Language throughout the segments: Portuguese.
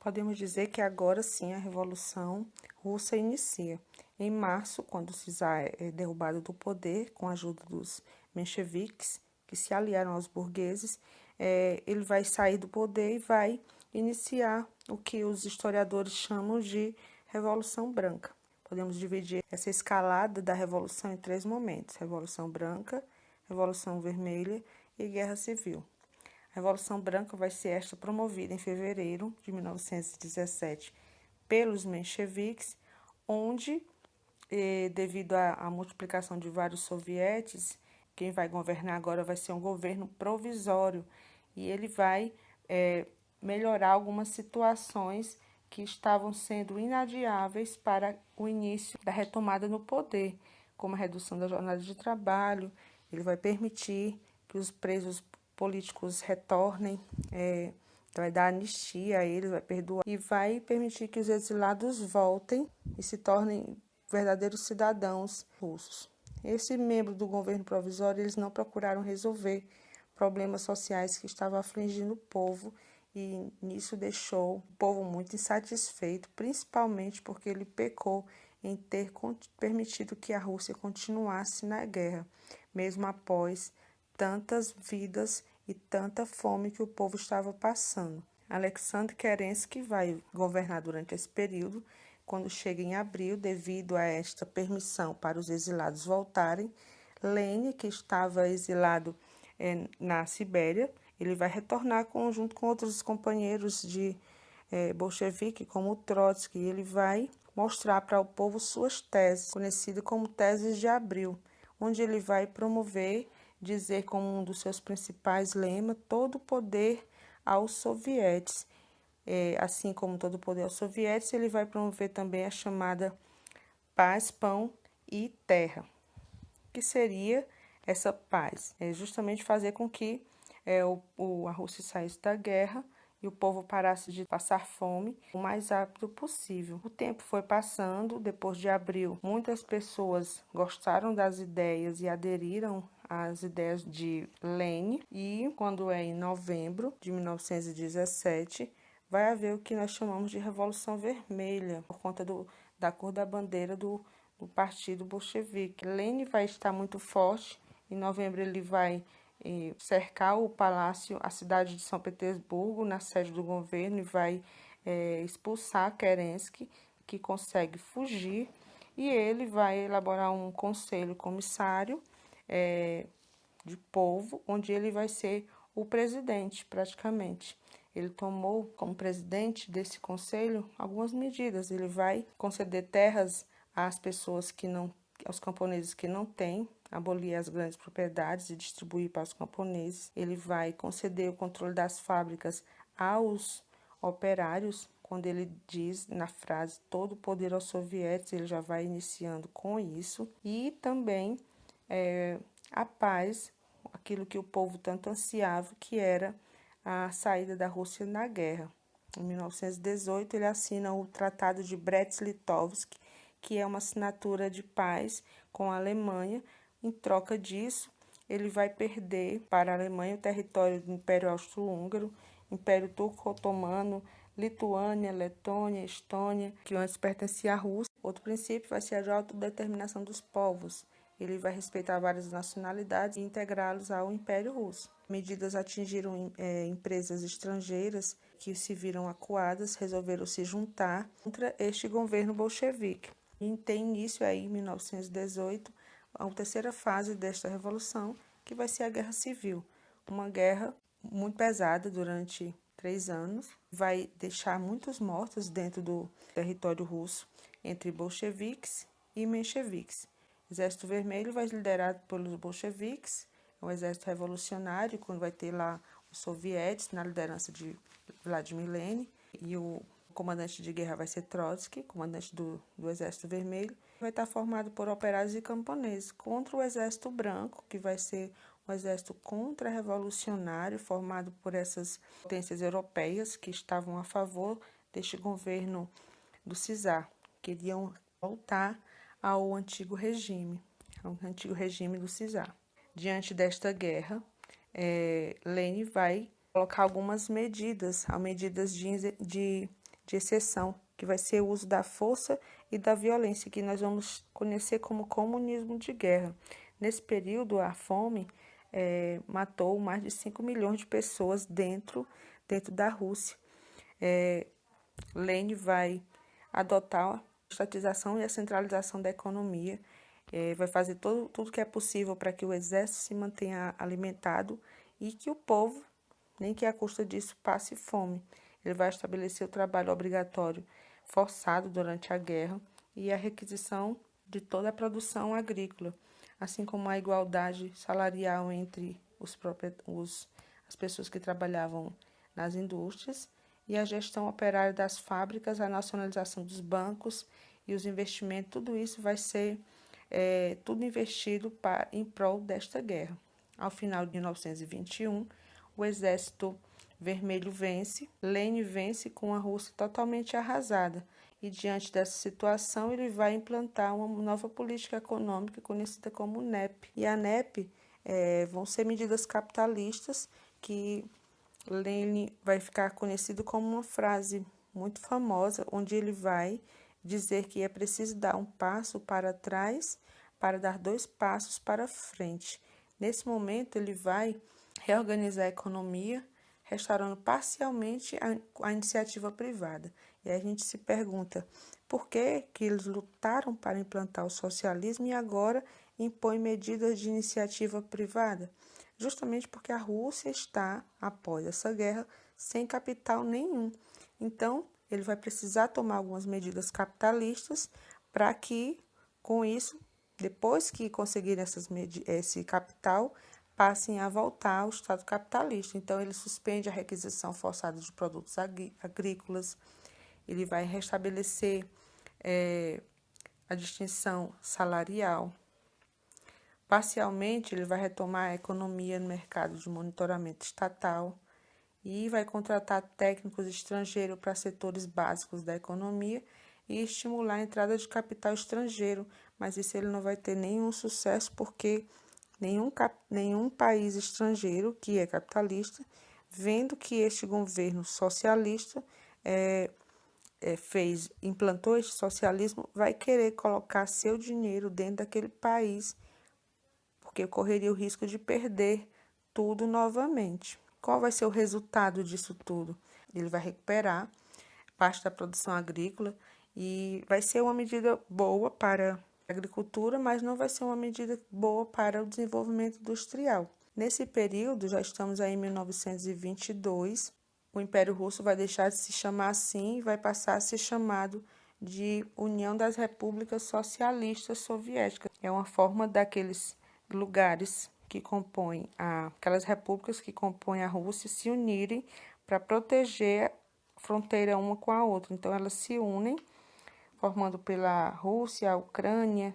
Podemos dizer que agora sim a Revolução Russa inicia. Em março, quando o czar é derrubado do poder, com a ajuda dos mencheviques, que se aliaram aos burgueses, ele vai sair do poder e vai iniciar o que os historiadores chamam de Revolução Branca. Podemos dividir essa escalada da Revolução em 3 momentos: Revolução Branca, Revolução Vermelha e Guerra Civil. A Revolução Branca vai ser esta promovida em fevereiro de 1917 pelos mencheviques, onde, devido à multiplicação de vários sovietes, quem vai governar agora vai ser um governo provisório e ele vai melhorar algumas situações que estavam sendo inadiáveis para o início da retomada no poder, como a redução da jornada de trabalho. Ele vai permitir que os presos políticos retornem, vai dar anistia a eles, vai perdoar e vai permitir que os exilados voltem e se tornem verdadeiros cidadãos russos. Esse membro do governo provisório, eles não procuraram resolver problemas sociais que estavam afligindo o povo e nisso deixou o povo muito insatisfeito, principalmente porque ele pecou em ter permitido que a Rússia continuasse na guerra, mesmo após tantas vidas e tanta fome que o povo estava passando. Alexander Kerensky vai governar durante esse período. Quando chega em abril, devido a esta permissão para os exilados voltarem, Lenin, que estava exilado na Sibéria, ele vai retornar junto com outros companheiros de bolchevique, como Trotsky. Ele vai mostrar para o povo suas teses, conhecidas como teses de abril, onde ele vai promover, dizer como um dos seus principais lemas, todo o poder aos sovietes. Assim como todo o poder aos sovietes, ele vai promover também a chamada paz, pão e terra. O que seria essa paz? É justamente fazer com que a Rússia saísse da guerra e o povo parasse de passar fome o mais rápido possível. O tempo foi passando, depois de abril, muitas pessoas gostaram das ideias e aderiram às ideias de Lenin, e quando é em novembro de 1917, vai haver o que nós chamamos de Revolução Vermelha, por conta da cor da bandeira do partido bolchevique. Lenin vai estar muito forte. Em novembro ele vai cercar o palácio, a cidade de São Petersburgo, na sede do governo, e vai expulsar Kerensky, que consegue fugir, e ele vai elaborar um conselho comissário de povo, onde ele vai ser o presidente, praticamente. Ele tomou como presidente desse conselho algumas medidas. Ele vai conceder terras às pessoas aos camponeses que não têm, abolir as grandes propriedades e distribuir para os camponeses. Ele vai conceder o controle das fábricas aos operários. Quando ele diz na frase todo o poder aos sovietes, ele já vai iniciando com isso. E também a paz, aquilo que o povo tanto ansiava, que era a saída da Rússia na guerra. Em 1918, ele assina o Tratado de Brest-Litovsk, que é uma assinatura de paz com a Alemanha. Em troca disso, ele vai perder para a Alemanha o território do Império Austro-Húngaro, Império Turco-Otomano, Lituânia, Letônia, Estônia, que antes pertencia à Rússia. Outro princípio vai ser a de autodeterminação dos povos. Ele vai respeitar várias nacionalidades e integrá-los ao Império Russo. Medidas atingiram empresas estrangeiras que se viram acuadas, resolveram se juntar contra este governo bolchevique. E tem início aí, em 1918, a terceira fase desta revolução, que vai ser a Guerra Civil. Uma guerra muito pesada durante 3 anos, vai deixar muitos mortos dentro do território russo, entre bolcheviques e mencheviques. O Exército Vermelho vai ser liderado pelos bolcheviques, é um exército revolucionário, quando vai ter lá os sovietes na liderança de Vladimir Lenin, e o comandante de guerra vai ser Trotsky, comandante do Exército Vermelho. Vai estar formado por operários e camponeses contra o Exército Branco, que vai ser um exército contra-revolucionário formado por essas potências europeias que estavam a favor deste governo do czar, queriam voltar ao antigo regime do czar. Diante desta guerra, Lenin vai colocar algumas medidas de de exceção, que vai ser o uso da força e da violência, que nós vamos conhecer como comunismo de guerra. Nesse período, a fome matou mais de 5 milhões de pessoas dentro da Rússia. Lenin vai adotar a estatização e a centralização da economia, vai fazer tudo que é possível para que o exército se mantenha alimentado e que o povo, nem que à custa disso, passe fome. Ele vai estabelecer o trabalho obrigatório forçado durante a guerra e a requisição de toda a produção agrícola, assim como a igualdade salarial entre as pessoas que trabalhavam nas indústrias e a gestão operária das fábricas, a nacionalização dos bancos e os investimentos, tudo isso vai ser tudo investido em prol desta guerra. Ao final de 1921, o Exército Vermelho vence, Lenin vence com a Rússia totalmente arrasada, e diante dessa situação ele vai implantar uma nova política econômica conhecida como NEP. E a NEP vão ser medidas capitalistas que Lenin vai ficar conhecido como uma frase muito famosa, onde ele vai dizer que é preciso dar um passo para trás para dar 2 passos para frente. Nesse momento, ele vai reorganizar a economia, restaurando parcialmente a iniciativa privada. E aí a gente se pergunta por que eles lutaram para implantar o socialismo e agora impõem medidas de iniciativa privada? Justamente porque a Rússia está, após essa guerra, sem capital nenhum. Então, ele vai precisar tomar algumas medidas capitalistas para que, com isso, depois que conseguirem esse capital, passem a voltar ao Estado capitalista. Então, ele suspende a requisição forçada de produtos agrícolas, ele vai restabelecer a distinção salarial. Parcialmente, ele vai retomar a economia no mercado de monitoramento estatal e vai contratar técnicos estrangeiros para setores básicos da economia e estimular a entrada de capital estrangeiro, mas isso ele não vai ter nenhum sucesso porque nenhum país estrangeiro que é capitalista, vendo que este governo socialista implantou este socialismo, vai querer colocar seu dinheiro dentro daquele país, porque correria o risco de perder tudo novamente. Qual vai ser o resultado disso tudo? Ele vai recuperar parte da produção agrícola e vai ser uma medida boa para a agricultura, mas não vai ser uma medida boa para o desenvolvimento industrial. Nesse período, já estamos aí em 1922, o Império Russo vai deixar de se chamar assim e vai passar a ser chamado de União das Repúblicas Socialistas Soviéticas. É uma forma daqueles lugares que compõem aquelas repúblicas que compõem a Rússia se unirem para proteger a fronteira uma com a outra. Então, elas se unem, formando pela Rússia, a Ucrânia,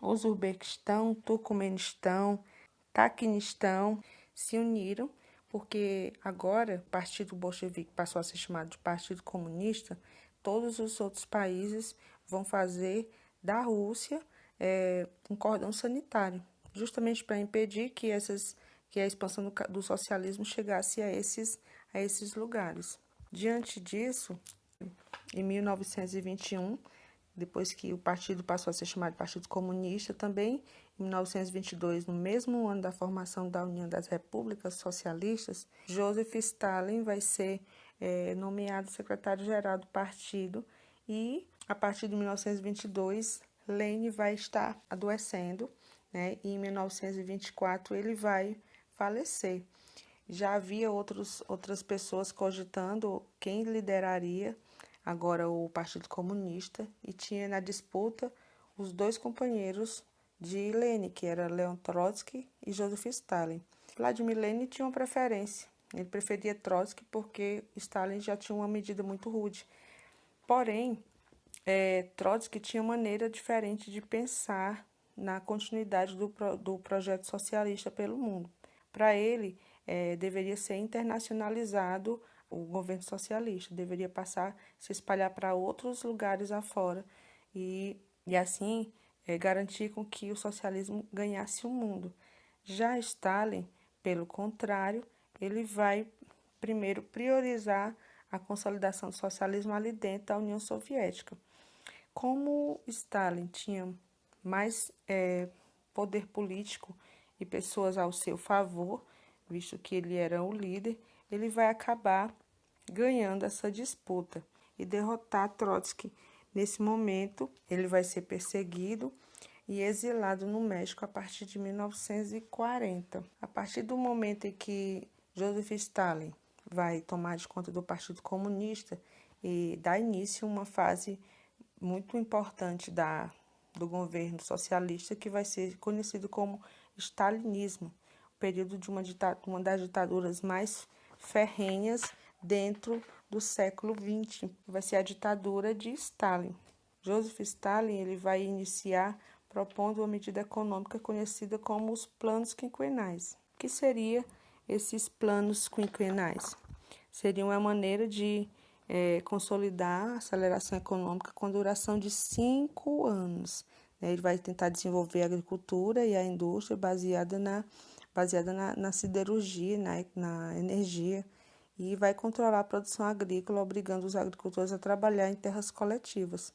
Uzbequistão, Turcomenistão, Taquinistão, se uniram, porque agora o Partido Bolchevique passou a ser chamado de Partido Comunista, todos os outros países vão fazer da Rússia um cordão sanitário, justamente para impedir que a expansão do socialismo chegasse a esses lugares. Diante disso, em 1921, depois que o partido passou a ser chamado de Partido Comunista, também em 1922, no mesmo ano da formação da União das Repúblicas Socialistas, Joseph Stalin vai ser nomeado secretário-geral do partido e, a partir de 1922, Lenin vai estar adoecendo, né? E em 1924 ele vai falecer. Já havia outras pessoas cogitando quem lideraria agora o Partido Comunista e tinha na disputa os 2 companheiros de Lenin, que era Leon Trotsky e Joseph Stalin. Vladimir Lenin tinha uma preferência. Ele preferia Trotsky porque Stalin já tinha uma medida muito rude. Porém, Trotsky tinha uma maneira diferente de pensar na continuidade do projeto socialista pelo mundo. Para ele, deveria ser internacionalizado o governo socialista, deveria passar a se espalhar para outros lugares afora e assim garantir com que o socialismo ganhasse o mundo. Já Stalin, pelo contrário, ele vai primeiro priorizar a consolidação do socialismo ali dentro da União Soviética. Como Stalin tinha mais poder político e pessoas ao seu favor, visto que ele era o líder, ele vai acabar ganhando essa disputa e derrotar Trotsky. Nesse momento, ele vai ser perseguido e exilado no México a partir de 1940. A partir do momento em que Joseph Stalin vai tomar de conta do Partido Comunista e dar início a uma fase muito importante do governo socialista, que vai ser conhecido como stalinismo, o período de uma das ditaduras mais ferrenhas dentro do século XX. Vai ser a ditadura de Stalin. Joseph Stalin ele vai iniciar propondo uma medida econômica conhecida como os planos quinquenais. O que seriam esses planos quinquenais? Seria uma maneira de consolidar a aceleração econômica com duração de 5 anos. Ele vai tentar desenvolver a agricultura e a indústria baseada na siderurgia, na energia, e vai controlar a produção agrícola, obrigando os agricultores a trabalhar em terras coletivas.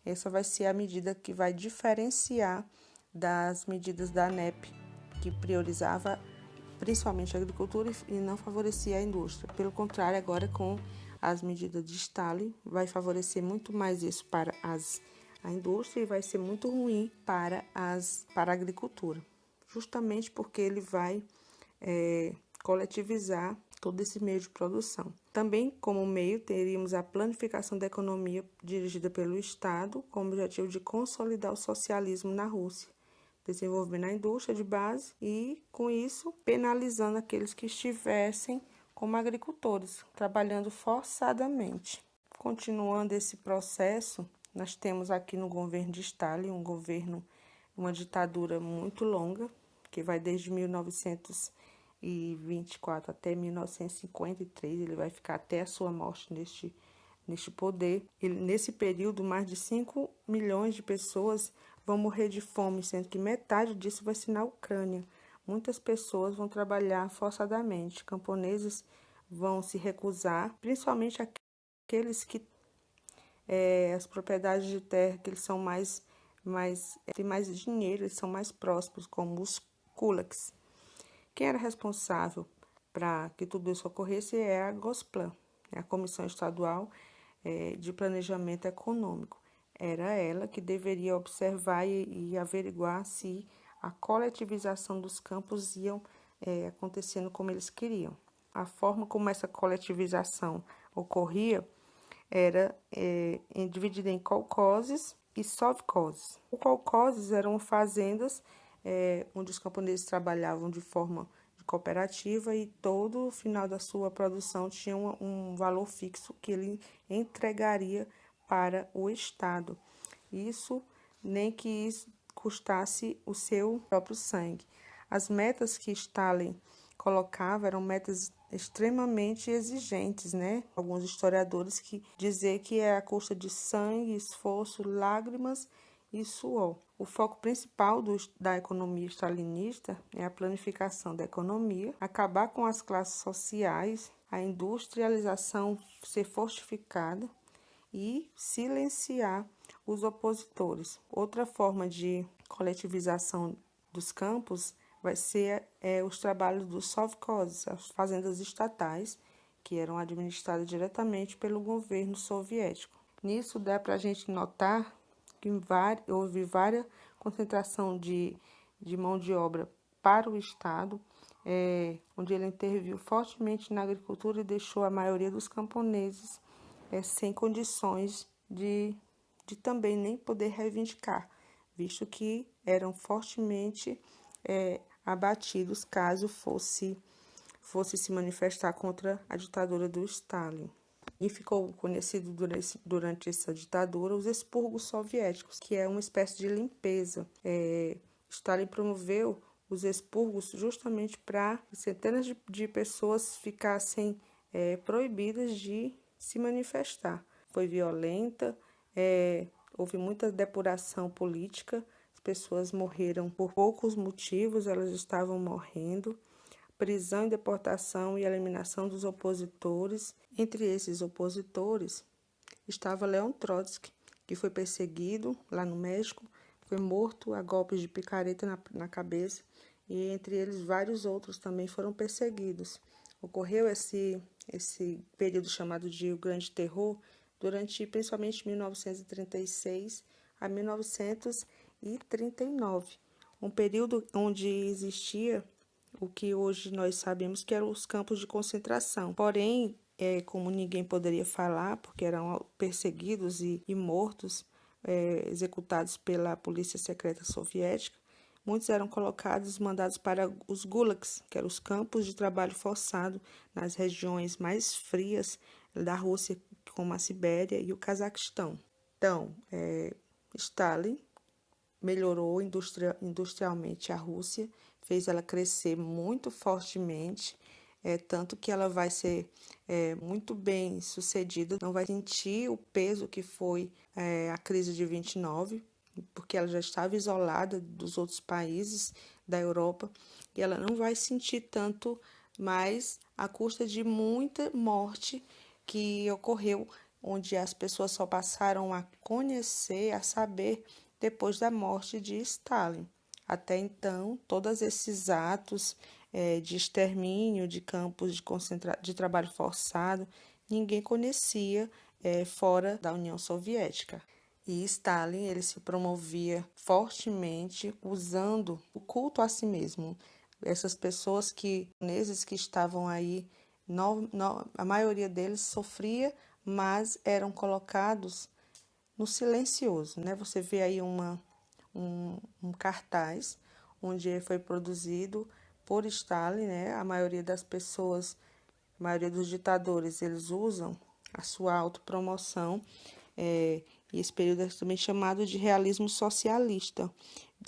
Essa vai ser a medida que vai diferenciar das medidas da ANEP, que priorizava principalmente a agricultura e não favorecia a indústria. Pelo contrário, agora com as medidas de Stalin, vai favorecer muito mais isso para a indústria e vai ser muito ruim para a agricultura, justamente porque ele vai coletivizar todo esse meio de produção. Também, como meio, teríamos a planificação da economia dirigida pelo Estado, com o objetivo de consolidar o socialismo na Rússia, desenvolvendo a indústria de base e, com isso, penalizando aqueles que estivessem como agricultores, trabalhando forçadamente. Continuando esse processo, nós temos aqui no governo de Stalin uma ditadura muito longa, que vai desde 1924 até 1953, ele vai ficar até a sua morte neste poder. Nesse período, mais de 5 milhões de pessoas vão morrer de fome, sendo que metade disso vai ser na Ucrânia. Muitas pessoas vão trabalhar forçadamente, camponeses vão se recusar, principalmente aqueles que as propriedades de terra, que eles são têm mais dinheiro, eles são mais prósperos, como os kulaks. Quem era responsável para que tudo isso ocorresse é a Gosplan, a Comissão Estadual de Planejamento Econômico. Era ela que deveria observar e averiguar se a coletivização dos campos ia acontecendo como eles queriam. A forma como essa coletivização ocorria era dividida em kolkhozes e sovkhozes. Os kolkhozes eram fazendas onde os camponeses trabalhavam de forma cooperativa e todo o final da sua produção tinha um valor fixo que ele entregaria para o Estado. Isso nem que isso custasse o seu próprio sangue. As metas que Stalin colocava eram metas extremamente exigentes, né? Alguns historiadores que dizer que é a custa de sangue, esforço, lágrimas e suor. O foco principal da economia stalinista é a planificação da economia, acabar com as classes sociais, a industrialização ser fortificada e silenciar os opositores. Outra forma de coletivização dos campos vai ser os trabalhos dos sovkhozes, as fazendas estatais, que eram administradas diretamente pelo governo soviético. Nisso dá para a gente notar que houve várias concentração de mão de obra para o Estado, onde ele interviu fortemente na agricultura e deixou a maioria dos camponeses sem condições de também nem poder reivindicar, visto que eram fortemente abatidos caso fosse se manifestar contra a ditadura do Stalin. E ficou conhecido durante essa ditadura os expurgos soviéticos, que é uma espécie de limpeza. Stalin promoveu os expurgos justamente para centenas de pessoas ficassem proibidas de se manifestar. Foi violenta, houve muita depuração política, as pessoas morreram por poucos motivos, elas estavam morrendo. prisão e deportação e eliminação dos opositores. Entre esses opositores estava Leon Trotsky, que foi perseguido lá no México, foi morto a golpes de picareta na cabeça, e entre eles vários outros também foram perseguidos. Ocorreu esse período chamado de O Grande Terror durante principalmente 1936 a 1939, um período onde existia o que hoje nós sabemos que eram os campos de concentração. Porém, como ninguém poderia falar, porque eram perseguidos e mortos, executados pela polícia secreta soviética, muitos eram colocados e mandados para os gulags, que eram os campos de trabalho forçado nas regiões mais frias da Rússia, como a Sibéria e o Cazaquistão. Então, Stalin melhorou industrialmente a Rússia, fez ela crescer muito fortemente, tanto que ela vai ser muito bem sucedida, não vai sentir o peso que foi a crise de 29, porque ela já estava isolada dos outros países da Europa, e ela não vai sentir tanto mais à custa de muita morte que ocorreu, onde as pessoas só passaram a conhecer, a saber, depois da morte de Stalin. Até então, todos esses atos de extermínio, de campos de trabalho forçado, ninguém conhecia fora da União Soviética. E Stalin, ele se promovia fortemente usando o culto a si mesmo. Essas pessoas que estavam aí, a maioria deles sofria, mas eram colocados no silencioso, né? Você vê aí um cartaz onde foi produzido por Stalin, né? A maioria das pessoas, a maioria dos ditadores, eles usam a sua autopromoção, e esse período é também chamado de realismo socialista.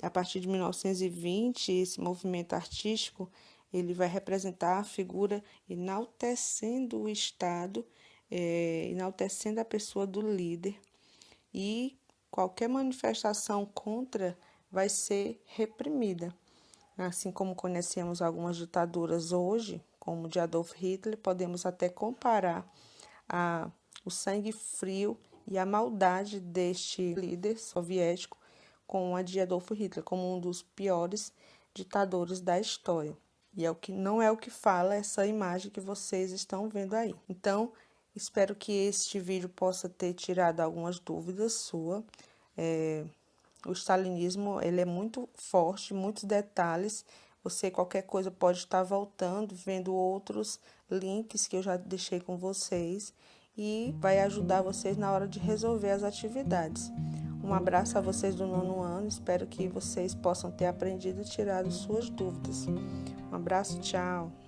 A partir de 1920, esse movimento artístico ele vai representar a figura enaltecendo o Estado, enaltecendo a pessoa do líder, e qualquer manifestação contra vai ser reprimida. Assim como conhecemos algumas ditaduras hoje, como de Adolf Hitler, podemos até comparar o sangue frio e a maldade deste líder soviético com a de Adolf Hitler, como um dos piores ditadores da história. E não é o que fala essa imagem que vocês estão vendo aí. Então, espero que este vídeo possa ter tirado algumas dúvidas suas. O stalinismo ele é muito forte, muitos detalhes. Você, qualquer coisa, pode estar voltando, vendo outros links que eu já deixei com vocês, e vai ajudar vocês na hora de resolver as atividades. Um abraço a vocês do 9º ano, espero que vocês possam ter aprendido e tirado suas dúvidas. Um abraço, tchau!